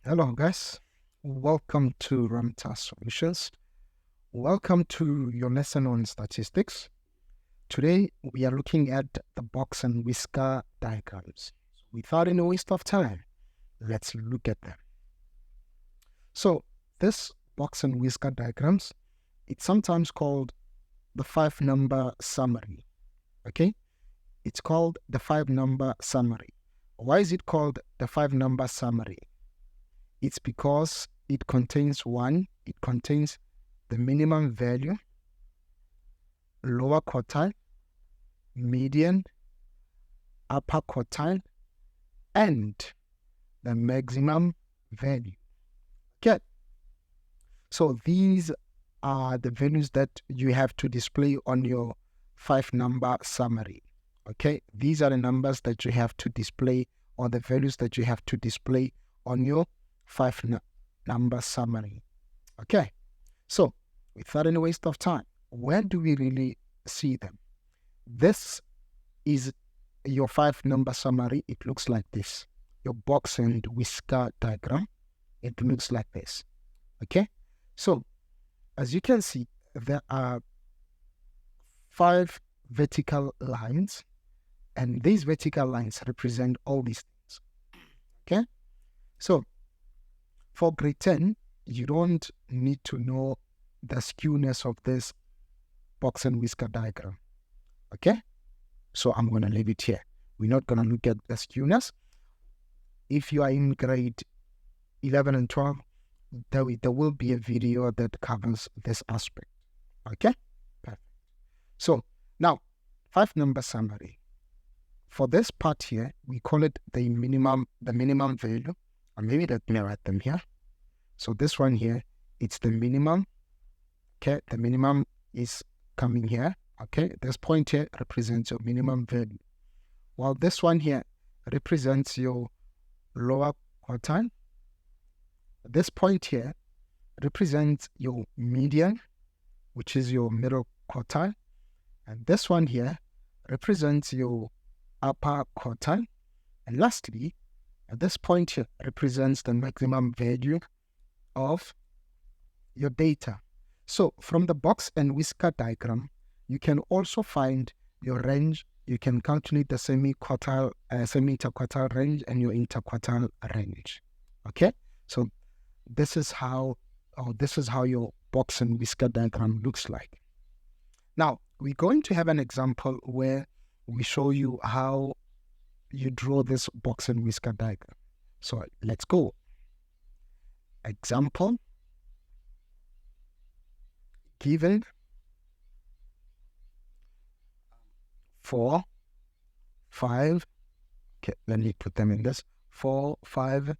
Hello guys, welcome to Ramta Solutions. Welcome to your lesson on statistics. Today we are looking at the box and whisker diagrams. Without any waste of time, let's look at them. So this box and whisker diagrams, it's sometimes called the 5-number summary. Okay, it's called the 5-number summary. Why is it called the 5-number summary? It's because it contains the minimum value, lower quartile, median, upper quartile, and the maximum value. Okay. So these are the values that you have to display on your 5-number summary. Okay. These are the numbers that you have to display, or the values that you have to display on your 5-number summary. Okay, so without any waste of time, where do we really see them? This is your 5-number summary. It looks like this. Your box and whisker diagram, it looks like this. Okay, so as you can see, there are 5 vertical lines, and these vertical lines represent all these things. Okay, so for grade 10, you don't need to know the skewness of this box and whisker diagram. Okay? So I'm going to leave it here. We're not going to look at the skewness. If you are in grade 11 and 12, there will be a video that covers this aspect. Okay? Perfect. So now, 5-number summary. For this part here, we call it the minimum value. Or maybe let me write them here. So this one here, it's the minimum. Okay, the minimum is coming here. Okay, this point here represents your minimum value, while this one here represents your lower quartile. This point here represents your median, which is your middle quartile, and this one here represents your upper quartile. And lastly, at this point here represents the maximum value of your data. So from the box and whisker diagram, you can also find your range. You can calculate the semi-interquartile range and your interquartile range. Okay, so this is how your box and whisker diagram looks like. Now we're going to have an example where we show you how you draw this box and whisker diagram. So let's go. Example given 4, 5, okay, let me put them in this, 4, 5,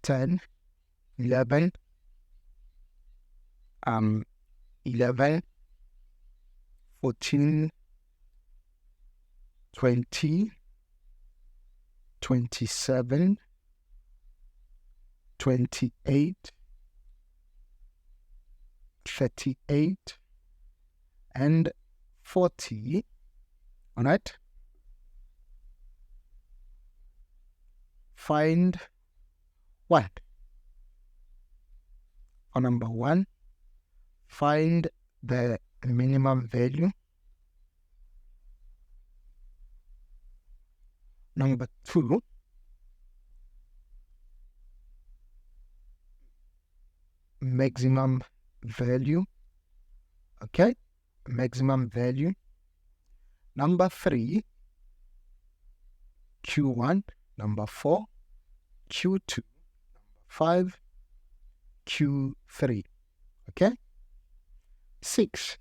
10, 11, 11, 14, 20, 27, 28, 38, and 40. All right. Find what? For number 1, find the minimum value. Number 2, maximum value. Okay, maximum value. Number 3, Q1. Number 4, Q2. Number 5, Q3. Okay. 6,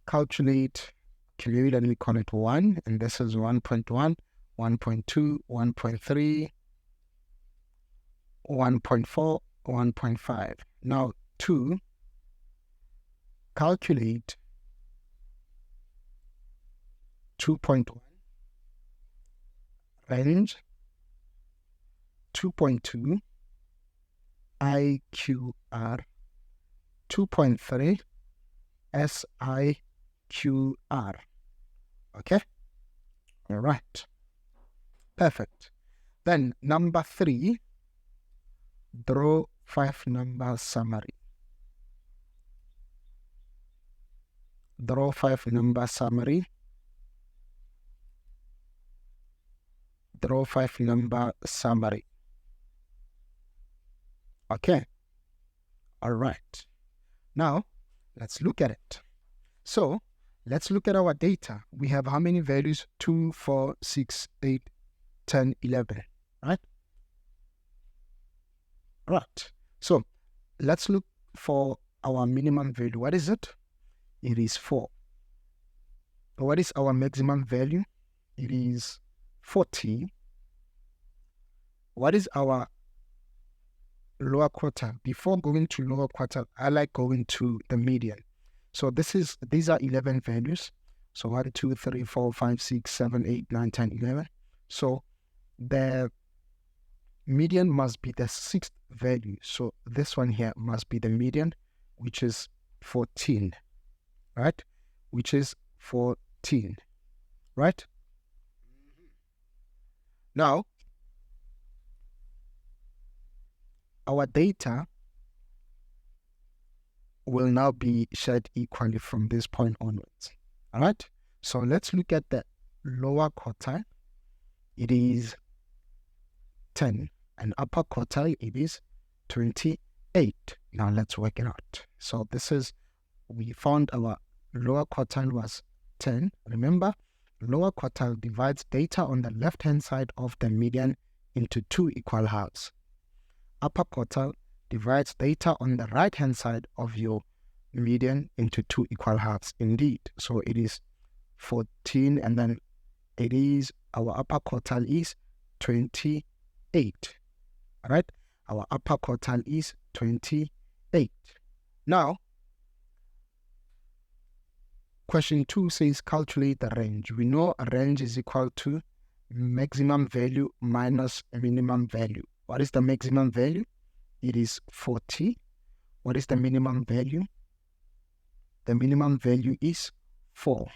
calculate. Okay, let me call it 1, and this is 1.1, 1.2, 1.3, 1.4, 1.5. Now 2, calculate 2.1 range, 2.2 IQR, 2.3 SIQR. Okay, all right, perfect. Then number 3, draw 5-number summary. Draw 5-number summary. Draw 5-number summary. Okay. All right. Now, let's look at it. So, let's look at our data. We have how many values? 2, 4, 6, 8, 10, 11, right? Right. So, let's look for our minimum value. What is it? It is 4. What is our maximum value? It is 40. What is our lower quartile? Before going to lower quartile, I like going to the median. So these are 11 values. So 1, 2, 3, 4, 5, 6, 7, 8, 9, 10, 11. So the median must be the 6th value. So this one here must be the median, which is 14, right? Which is 14, right? Now, our data will now be shared equally from this point onwards. All right. So let's look at the lower quartile. It is 10, and upper quartile it is 28. Now let's work it out. So we found our lower quartile was 10. Remember, lower quartile divides data on the left-hand side of the median into 2 equal halves. Upper quartile divides data on the right-hand side of your median into 2 equal halves. Indeed. So it is 14, and then it is our upper quartile is 28. All right? Our upper quartile is 28. Now, question 2 says calculate the range. We know a range is equal to maximum value minus minimum value. What is the maximum value? It is 40. What is the minimum value? The minimum value is 4.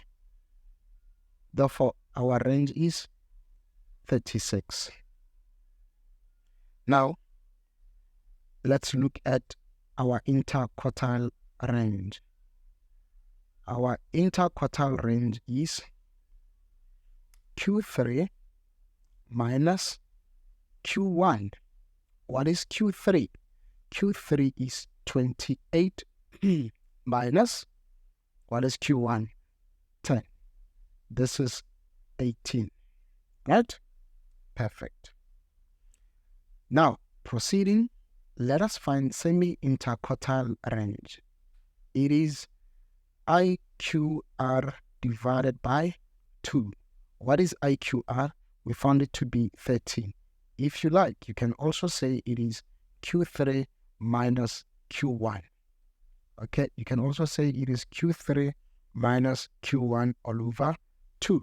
Therefore, our range is 36. Now, let's look at our interquartile range. Our interquartile range is Q3 minus Q1. What is Q3? Q3 is 28 minus, what is Q1? 10. This is 18, right? Perfect. Now, proceeding, let us find semi-interquartile range. It is IQR divided by 2. What is IQR? We found it to be 13. If you like, you can also say it is Q3 minus Q1. Okay, you can also say it is Q3 minus Q1 all over 2.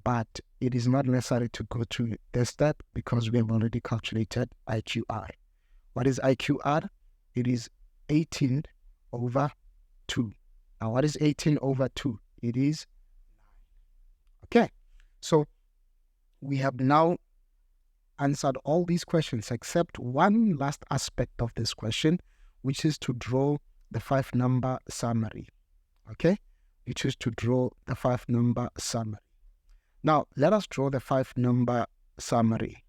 But it is not necessary to go to this step because we have already calculated IQR. What is IQR? It is 18 over 2. Now, what is 18 over 2? It is 9. Okay, so we have now answered all these questions except one last aspect of this question, which is to draw the 5-number summary. Okay, which is to draw the 5-number summary. Now, let us draw the 5-number summary.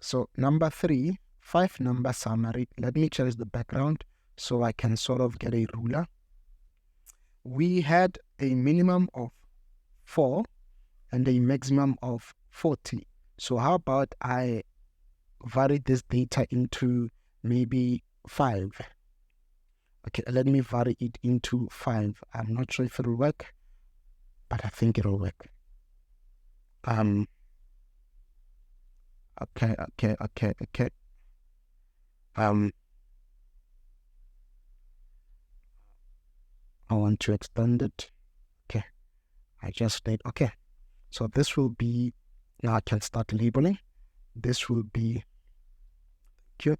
So, number 3, 5-number summary. Let me change the background so I can sort of get a ruler. We had a minimum of 4 and a maximum of 40. So how about I vary this data into maybe 5? Okay, let me vary it into 5. I'm not sure if it will work, but I think it will work. Okay. I want to extend it. Okay, I just need, okay. So this will be, now I can start labeling. This will be, okay,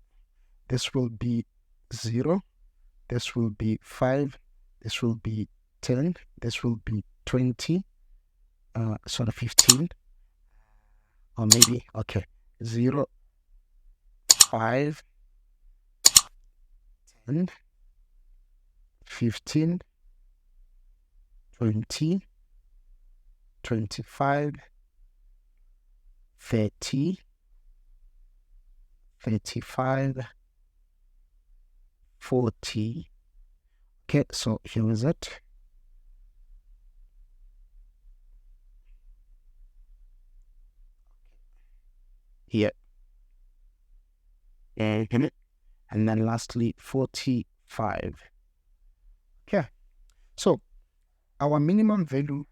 this will be 0. This will be 5. This will be 10. This will be 20. 15. or maybe, okay, 0, 5, 10, 15, 20, 25, 30, 35, 40. Okay, so here is it. Here. And then lastly, 45. Okay, so our minimum value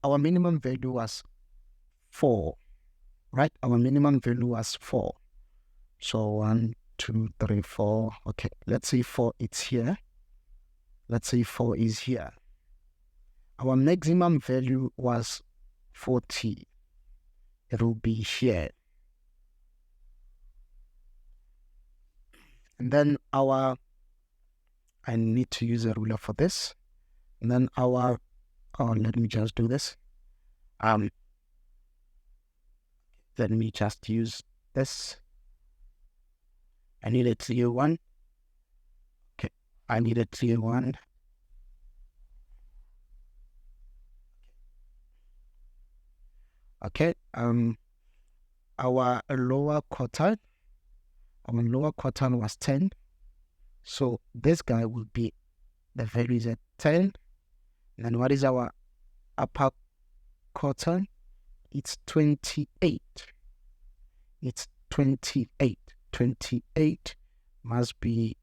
was 4, right? Our minimum value was 4. So 1, 2, 3, 4. Okay, let's say 4 is here. Let's say 4 is here. Our maximum value was 40. It will be here. And then I need to use a ruler for this. And then let me just do this. Let me just use this. I need a clear one. Okay, I need a clear one. Okay, our lower quartile was 10. So this guy will be, the value is at 10. And then what is our upper quartile? It's 28. It's 28. 28 must be,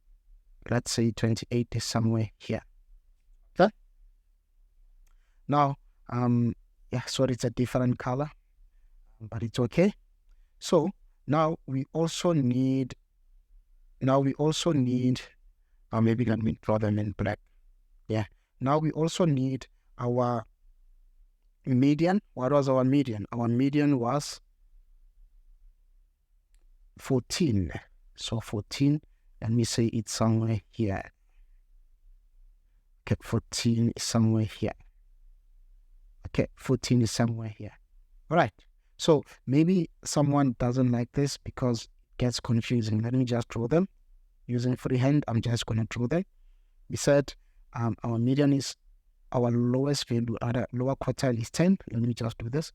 let's say 28 is somewhere here. Okay? Now, yeah, sorry, it's a different color, but it's okay. So now we also need, maybe let me draw them in black. Yeah. Now we also need our median. What was our median? Our median was 14. So 14, let me say it's somewhere here. Okay, 14 is somewhere here. Okay, 14 is somewhere here. All right. So maybe someone doesn't like this because it gets confusing. Let me just draw them. Using freehand, I'm just going to draw them. We said our median is, our lowest value, our lower quartile is 10. Let me just do this.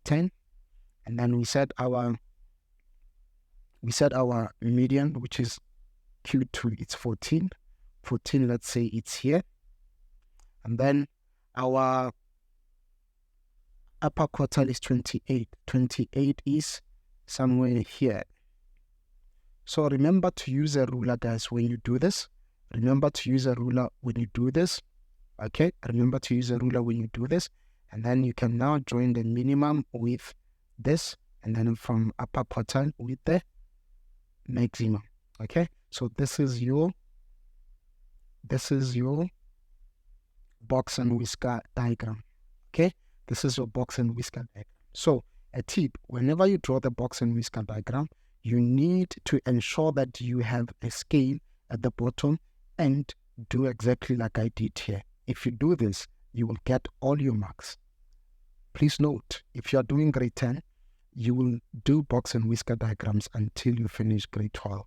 10. And then we said our median, which is Q2, it's 14. 14, let's say it's here. And then our upper quartile is 28. 28 is somewhere here. So remember to use a ruler, guys, when you do this. Remember to use a ruler when you do this. Okay, remember to use a ruler when you do this. And then you can now join the minimum with this, and then from upper quartile with the maximum. Okay, so this is your box and whisker diagram. Okay, this is your box and whisker diagram. So a tip, whenever you draw the box and whisker diagram, you need to ensure that you have a scale at the bottom and do exactly like I did here. If you do this, you will get all your marks. Please note, if you are doing grade 10, you will do box and whisker diagrams until you finish grade 12.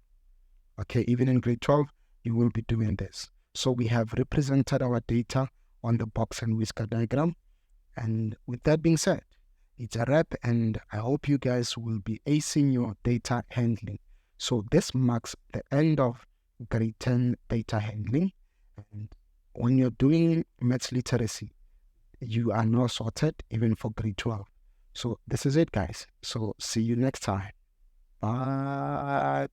Okay, even in grade 12, you will be doing this. So we have represented our data on the box and whisker diagram. And with that being said, it's a wrap, and I hope you guys will be acing your data handling. So this marks the end of grade 10 data handling. And when you're doing maths literacy, you are now sorted even for grade 12. So this is it, guys. So see you next time. Bye.